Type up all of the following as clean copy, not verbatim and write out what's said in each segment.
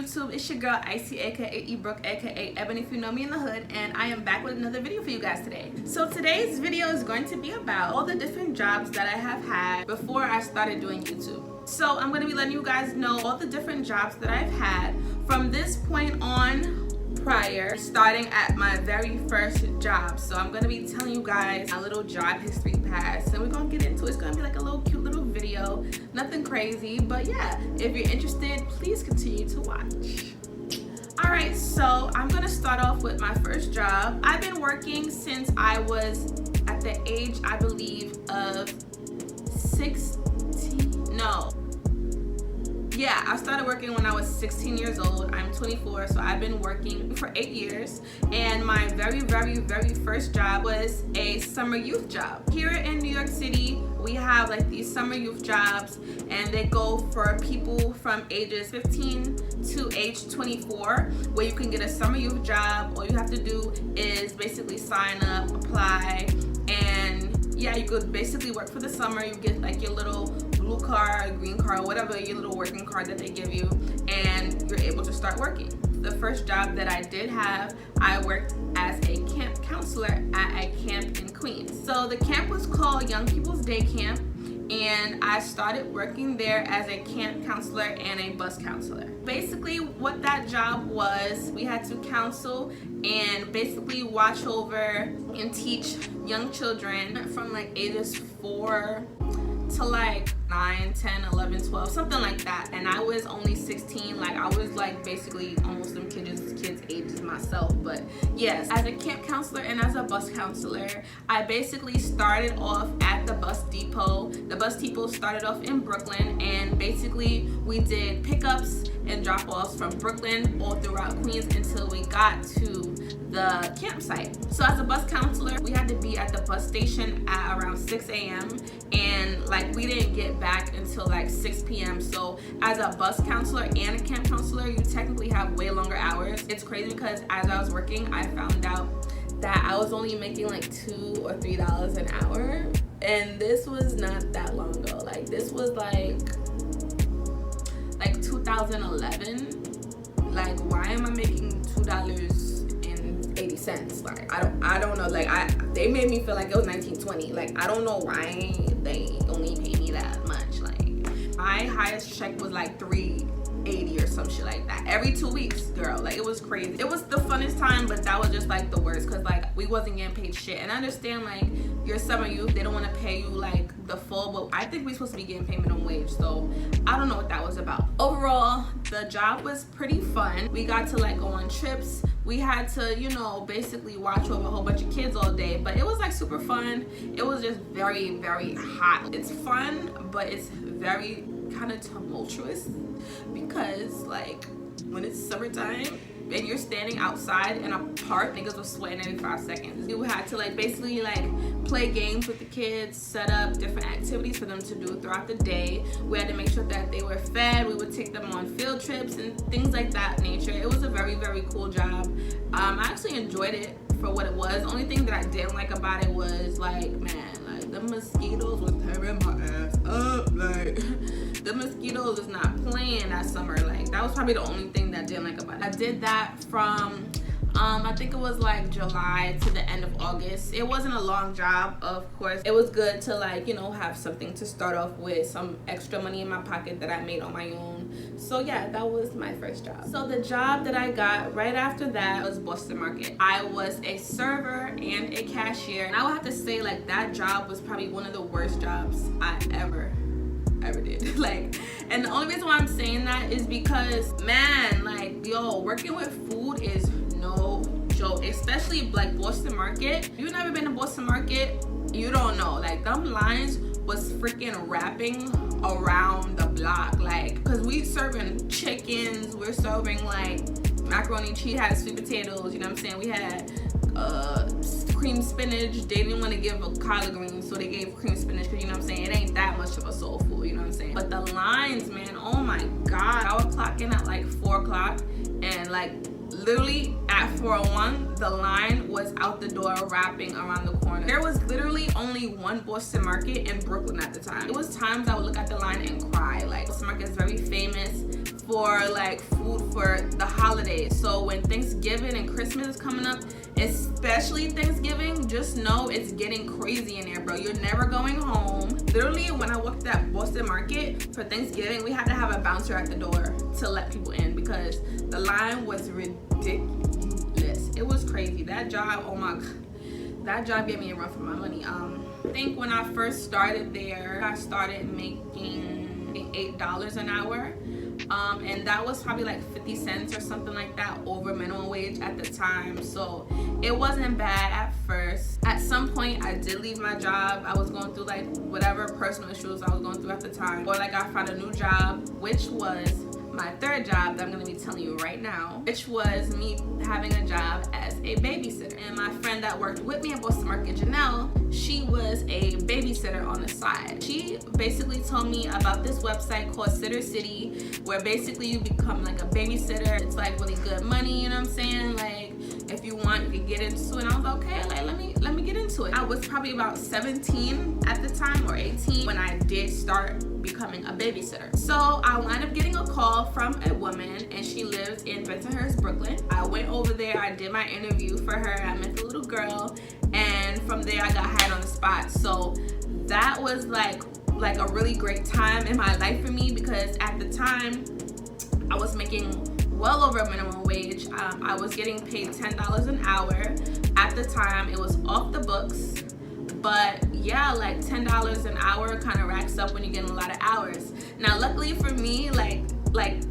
YouTube? It's your girl Icey, aka Ebrook, aka Ebony if you know me in the hood, and I am back with another video for you guys today. So today's video is going to be about all the different jobs that I have had before I started doing YouTube. So I'm going to be letting you guys know all the different jobs that I've had from this point on prior, starting at my very first job. So I'm going to be telling you guys a little job history pass, and we're going to get into it. It's going to be like a little cute little video, nothing crazy, but yeah, if you're interested, please continue to watch. Alright, so I'm going to start off with my first job. I've been working since I was at the age, I believe, of 16, no. Yeah, I started working when I was 16 years old. I'm 24, so I've been working for 8 years. And my very first job was a summer youth job. Here in New York City, we have like these summer youth jobs, and they go for people from ages 15 to age 24, where you can get a summer youth job. All you have to do is basically sign up, apply, and yeah, you could basically work for the summer. You get like your little blue card, green card, whatever, your little working card that they give you, and you're able to start working. The first job that I did have, I worked as a camp counselor at a camp in Queens. So the camp was called Young People's Day Camp, and I started working there as a camp counselor and a bus counselor. Basically what that job was, we had to counsel and basically watch over and teach young children from like ages 4 to like 9, 10, 11, 12, something like that. And I was only 16. Like I was like basically almost them kids ages myself. But yes, as a camp counselor and as a bus counselor, I basically started off at the bus depot. The bus depot started off in Brooklyn, and basically we did pickups and drop-offs from Brooklyn all throughout Queens until we got to the campsite. So as a bus counselor, we had to be at the bus station at around 6 a.m. and like we didn't get back until like 6 p.m. So as a bus counselor and a camp counselor, you technically have way longer hours. It's crazy because as I was working, I found out that I was only making like $2 or $3 an hour, and this was not that long ago. Like this was like 2011. Like, why am I making $2.80? Like I don't know. Like they made me feel like it was 1920. Like I don't know why they only pay me that much. Like my highest check was like $3.80 or some shit like that every 2 weeks, girl. Like it was crazy. It was the funnest time, but that was just like the worst because like we wasn't getting paid shit. And I understand like your summer youth, they don't want to pay you like the full, but I think we're supposed to be getting payment on wage, so I don't know what that was about. Overall, the job was pretty fun. We got to like go on trips. We had to, you know, basically watch over a whole bunch of kids all day, but it was like super fun. It was just very hot. It's fun, but it's very kind of tumultuous because like when it's summertime and you're standing outside in a park, niggas was sweating every 5 seconds. We had to like basically like play games with the kids, set up different activities for them to do throughout the day. We had to make sure that they were fed. We would take them on field trips and things like that nature. It was a very cool job. I actually enjoyed it for what it was. The only thing that I didn't like about it was like, man, like the mosquitoes was tearing my ass up. Like the mosquitoes is not playing that summer. Like that was probably the only thing that I didn't like about it. I did that from I think it was like July to the end of August. It wasn't a long job, of course. It was good to like, you know, have something to start off with, some extra money in my pocket that I made on my own. So yeah, that was my first job. So the job that I got right after that was Boston Market. I was a server and a cashier, and I would have to say like that job was probably one of the worst jobs I ever did. Like, and the only reason why I'm saying that is because, man, like, yo, working with food is no joke, especially like Boston Market. If you've never been to Boston Market, you don't know. Like them lines was freaking wrapping around the block, like, because we serving chickens, we're serving like macaroni cheese, had sweet potatoes, you know what I'm saying? We had cream spinach. They didn't want to give a collard greens, so they gave cream spinach because, you know what I'm saying, it ain't that much of a soul food, you know what I'm saying? But the lines, man, oh my god. I would clock in at like 4 o'clock, and like literally at 4:01 the line was out the door wrapping around the corner. There was literally only one Boston Market in Brooklyn at the time. It was times I would look at the line and cry. Like Boston Market is very famous for like food for the holidays. So when Thanksgiving and Christmas is coming up, especially Thanksgiving, just know it's getting crazy in there, bro. You're never going home. Literally, when I worked at Boston Market for Thanksgiving, we had to have a bouncer at the door to let people in because the line was ridiculous. It was crazy. That job, oh my god, that job gave me a run for my money. I think when I first started there, I started making $8 an hour. And that was probably like 50 cents or something like that over minimum wage at the time. So it wasn't bad at first. At some point I did leave my job. I was going through like whatever personal issues I was going through at the time, or like I found a new job, which was my third job that I'm gonna be telling you right now, which was me having a job as a babysitter. And my friend that worked with me at Boston Market, Janelle, she was a babysitter on the side. She basically told me about this website called Sitter City, where basically you become like a babysitter. It's like really good money, you know what I'm saying? Like if you want, you can get into it. And I was like, okay, like let me get into it. I was probably about 17 at the time or 18 when I did start becoming a babysitter. So I wound up getting a call from a woman, and she lives in Bensonhurst, Brooklyn. I went over there, I did my interview for her, I met the little girl, and from there I got hired on the spot. So that was like a really great time in my life for me, because at the time I was making well over minimum wage. I was getting paid $10 an hour. At the time it was off the books, but yeah, like $10 an hour kind of racks up when you're getting a lot of hours. Now luckily for me, like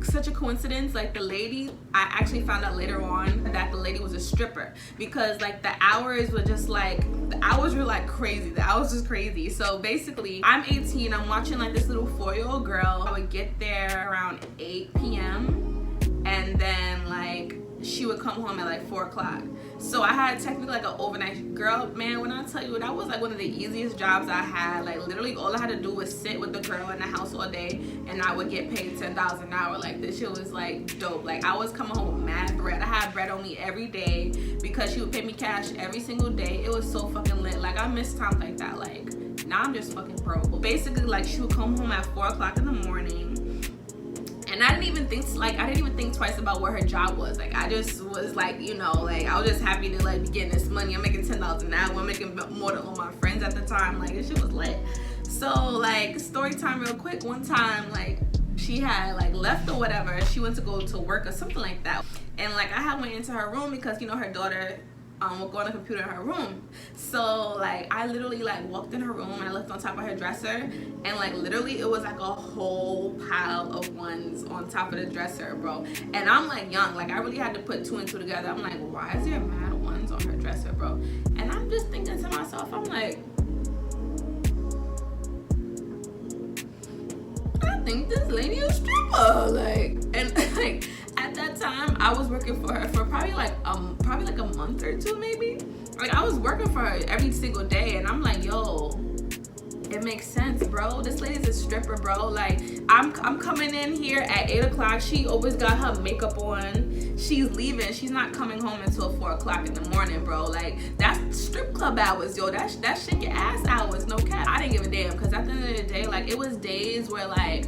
such a coincidence, like the lady, I actually found out later on that the lady was a stripper, because like the hours were just like, the hours were like crazy. The hours was crazy. So basically I'm 18, I'm watching like this little 4-year-old girl. I would get there around 8 p.m. and then like she would come home at like 4 o'clock. So I had technically like an overnight. Girl, man, when I tell you, that was like one of the easiest jobs I had. Like literally all I had to do was sit with the girl in the house all day, and I would get paid $10 an hour. Like this shit was like dope. Like I was coming home with mad bread. I had bread on me every day because she would pay me cash every single day. It was so fucking lit. Like I miss times like that. Like now I'm just fucking broke. But basically like she would come home at 4 o'clock in the morning. And I didn't even think twice about where her job was. Like I just was like, you know, like I was just happy to like be getting this money. I'm making $10 an hour. I'm making more than all my friends at the time. Like this shit was lit. So like story time real quick. One time like she had like left or whatever. She went to go to work or something like that. And like I had went into her room because, you know, her daughter would go on the computer in her room. So like I literally like walked in her room and I looked on top of her dresser, and like literally it was like a whole pile of ones on top of the dresser, bro. And I'm like young, like I really had to put 2 and 2 together. I'm like, why is there mad ones on her dresser, bro? And I'm just thinking to myself, I'm like, I think this lady is a stripper. Like, and like at that time I was working for her for probably like a month or 2 maybe. Like I was working for her every single day, and I'm like, yo, it makes sense, bro. This lady's a stripper, bro. Like I'm coming in here at 8 o'clock. She always got her makeup on. She's leaving. She's not coming home until 4 o'clock in the morning, bro. Like that's strip club hours, yo. That shake your ass hours, no cap. I didn't give a damn, because at the end of the day, like it was days where like,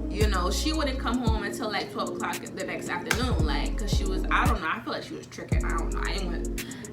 you know, she wouldn't come home until like 12 o'clock the next afternoon, like, cause she was, I don't know, I feel like she was tricking. I don't know.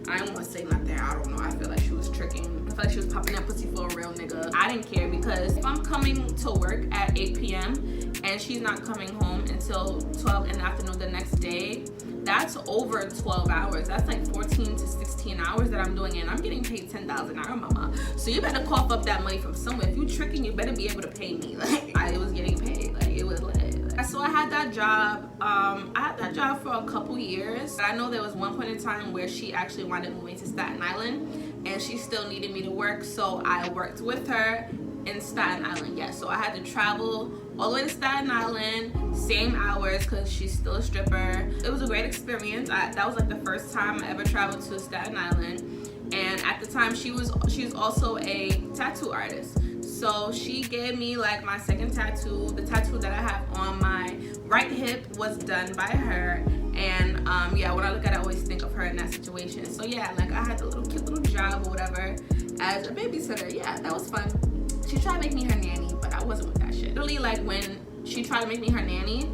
I ain't want to say nothing. I don't know. I feel like she was tricking. I feel like she was popping that pussy for a real nigga. I didn't care, because if I'm coming to work at 8 p.m. and she's not coming home until 12 in the afternoon the next day, that's over 12 hours. That's like 14 to 16 hours that I'm doing, and I'm getting paid $10 an hour, mama. So you better cough up that money from somewhere. If you tricking, you better be able to pay me. Like I was getting paid. Like it was lit. So I had that job. I had that job for a couple years. I know there was one point in time where she actually wanted to move to Staten Island, and she still needed me to work. So I worked with her in Staten Island. Yeah, so I had to travel all the way to Staten Island, same hours, because she's still a stripper. It was a great experience. That was like the first time I ever traveled to Staten Island. And at the time she's also a tattoo artist. So she gave me like my second tattoo. The tattoo that I have on my right hip was done by her. And yeah, when I look at it, I always think of her in that situation. So yeah, like I had the cute little job or whatever as a babysitter. Yeah, that was fun. She tried to make me her nanny, but I wasn't with that shit. Literally, like when she tried to make me her nanny,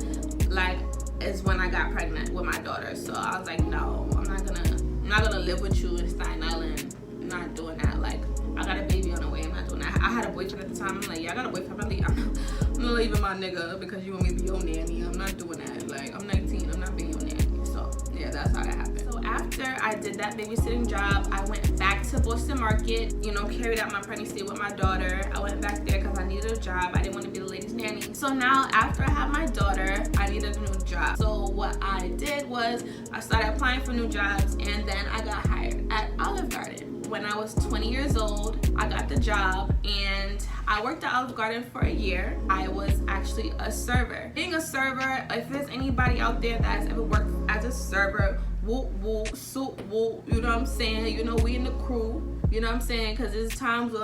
like, is when I got pregnant with my daughter. So I was like, no, I'm not gonna live with you in Staten Island. I'm not doing that. Like, I got a baby on the way. I'm not doing that. I had a boyfriend at the time. I'm like, yeah, I got a boyfriend. I'm not leaving my nigga because you want me to be your nanny. I'm not doing that. Like, I'm 19. I'm not being your nanny. So yeah, that's how that happened. So after I did that babysitting job, I went back to Boston Market, you know, carried out my pregnancy with my daughter. I went back there because I needed a job. I didn't want to be the lady's nanny. So now after I had my daughter, I needed a new job. So what I did was I started applying for new jobs, and then I got hired at Olive Garden. When I was 20 years old, I got the job, and I worked at Olive Garden for a year. I was actually a server. Being a server, if there's anybody out there that's ever worked as a server, whoop whoop, soup whoop, you know what I'm saying? You know, we in the crew. You know what I'm saying? Because there's times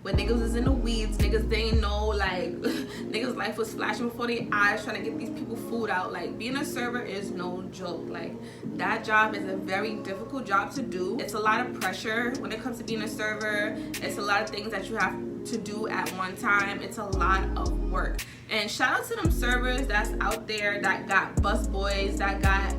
when niggas is in the weeds, niggas they ain't know, like, niggas' life was flashing before their eyes trying to get these people food out. Like, being a server is no joke. Like, that job is a very difficult job to do. It's a lot of pressure when it comes to being a server. It's a lot of things that you have to do at one time. It's a lot of work. And shout out to them servers that's out there that got bus boys, that got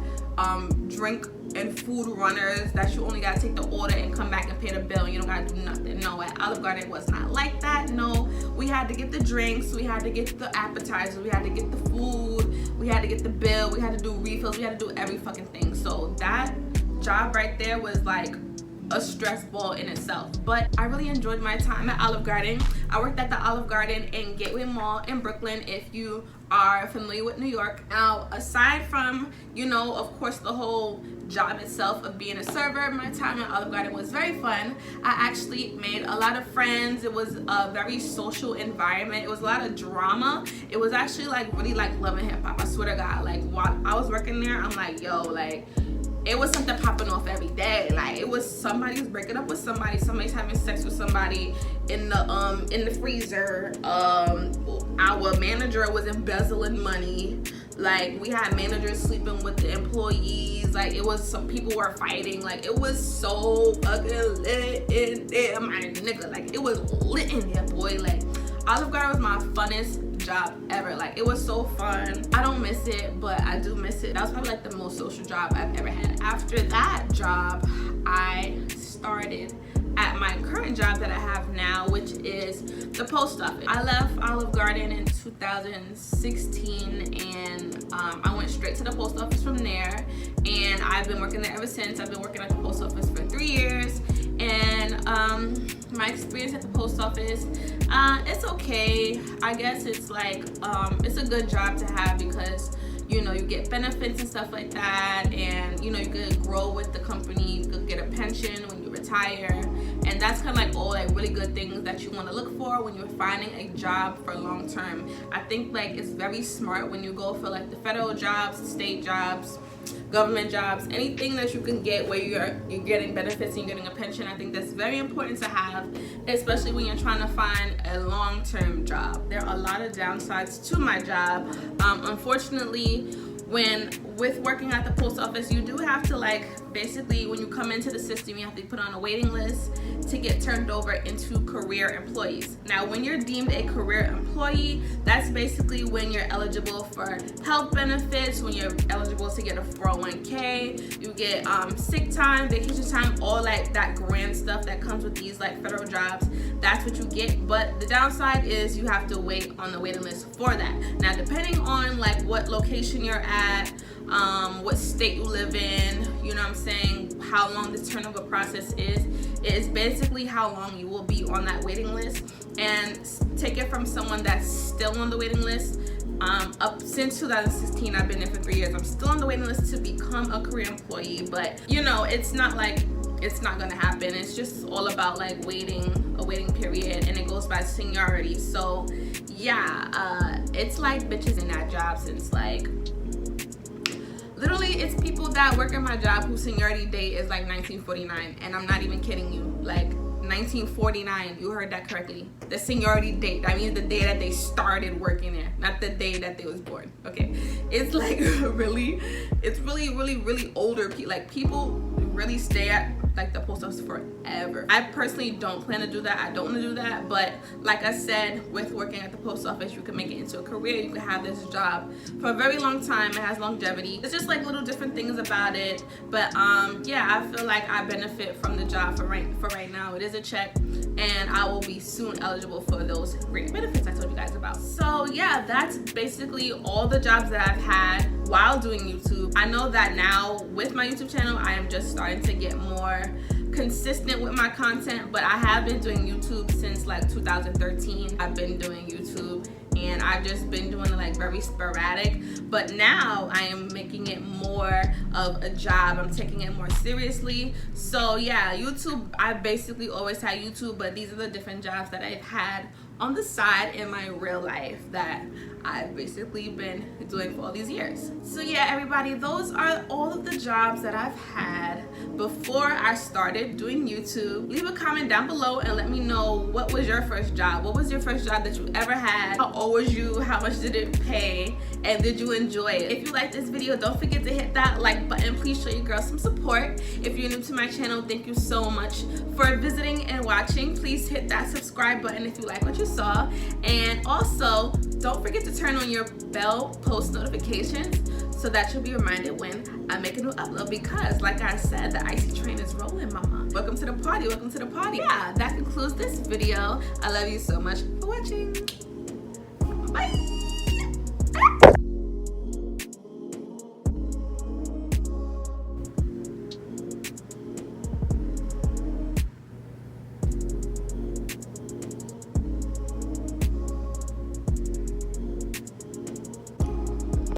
drink and food runners, that you only gotta take the order and come back and pay the bill. You don't gotta do nothing. No, at Olive Garden it was not like that. No, we had to get the drinks, we had to get the appetizers, we had to get the food, we had to get the bill, we had to do refills, we had to do every fucking thing. So that job right there was like a stress ball in itself. But I really enjoyed my time at Olive Garden. I worked at the Olive Garden in Gateway Mall in Brooklyn, if you are familiar with New York. Now, aside from, you know, of course, the whole job itself of being a server, my time at Olive Garden was very fun. I actually made a lot of friends. It was a very social environment. It was a lot of drama. It was actually like really like Love and Hip Hop. I swear to God, like while I was working there, I'm like, yo, like, it was something popping off every day. Like, it was somebody's breaking up with somebody, somebody's having sex with somebody in the freezer. Our manager was embezzling money. Like, we had managers sleeping with the employees. Like, it was, some people were fighting. Like, it was so fucking lit in there, my nigga. Like, it was lit in there, boy. Like, Olive Garden was my funnest job ever. Like, it was so fun. I don't miss it, but I do miss it. That was probably like the most social job I've ever had. After that job, I started at my current job that I have now, which is the post office. I left Olive Garden in 2016, and I went straight to the post office from there, and I've been working there ever since. I've been working at the post office for 3 years, and my experience at the post office, it's okay. I guess it's like, it's a good job to have because, you know, you get benefits and stuff like that, and, you know, you could grow with the company, you could get a pension when you retire, and that's kind of like all like really good things that you want to look for when you're finding a job for long term. I think like it's very smart when you go for like the federal jobs, state jobs, government jobs, anything that you can get where you're getting benefits and you're getting a pension. I think that's very important to have, especially when you're trying to find a long-term job. There are a lot of downsides to my job. Unfortunately, with working at the post office, you do have to, like, basically when you come into the system, you have to be put on a waiting list to get turned over into career employees. Now, when you're deemed a career employee, that's basically when you're eligible for health benefits, when you're eligible to get a 401k, you get sick time, vacation time, all like that grand stuff that comes with these like federal jobs. That's what you get. But the downside is you have to wait on the waiting list for that. Now, depending on like what location you're at, what state you live in, you know what I'm saying, how long the turnover process is, it is basically how long you will be on that waiting list. And take it from someone that's still on the waiting list. Up since 2016, I've been there for 3 years. I'm still on the waiting list to become a career employee, but you know, it's not like it's not gonna happen. It's just all about like a waiting period, and it goes by seniority. So yeah, it's like bitches in that job since like literally it's people that work in my job whose seniority date is like 1949, and I'm not even kidding you. Like 1949, you heard that correctly. The seniority date, that means the day that they started working there, not the day that they was born. Okay, it's like really older people. Like people really stay at like the post office forever. I personally don't plan to do that. I don't want to do that, but like I said, with working at the post office, you can make it into a career. You can have this job for a very long time. It has longevity. It's just like little different things about it, but yeah, I feel like I benefit from the job for right now. It is a check, and I will be soon eligible for those great benefits I told you guys about. So yeah, that's basically all the jobs that I've had while doing YouTube. I know that now with my YouTube channel, I am just starting to get more consistent with my content, but I have been doing YouTube since like 2013. I've been doing YouTube and I've just been doing it like very sporadic, but now I am making it more of a job. I'm taking it more seriously. So yeah, YouTube, I basically always had YouTube, but these are the different jobs that I've had on the side in my real life that I've basically been doing for all these years. So yeah, everybody, those are all of the jobs that I've had before I started doing YouTube. Leave a comment down below and let me know, what was your first job? What was your first job that you ever had? How old was you? How much did it pay? And did you enjoy it? If you like this video, don't forget to hit that like button. Please show your girl some support. If you're new to my channel, thank you so much for visiting and watching. Please hit that subscribe button if you like what you saw. And also, don't forget to turn on your bell post notifications so that you'll be reminded when I make a new upload, because like I said, the Icey train is rolling, mama. Welcome to the party, welcome to the party. Yeah, that concludes this video. I love you so much for watching. Bye.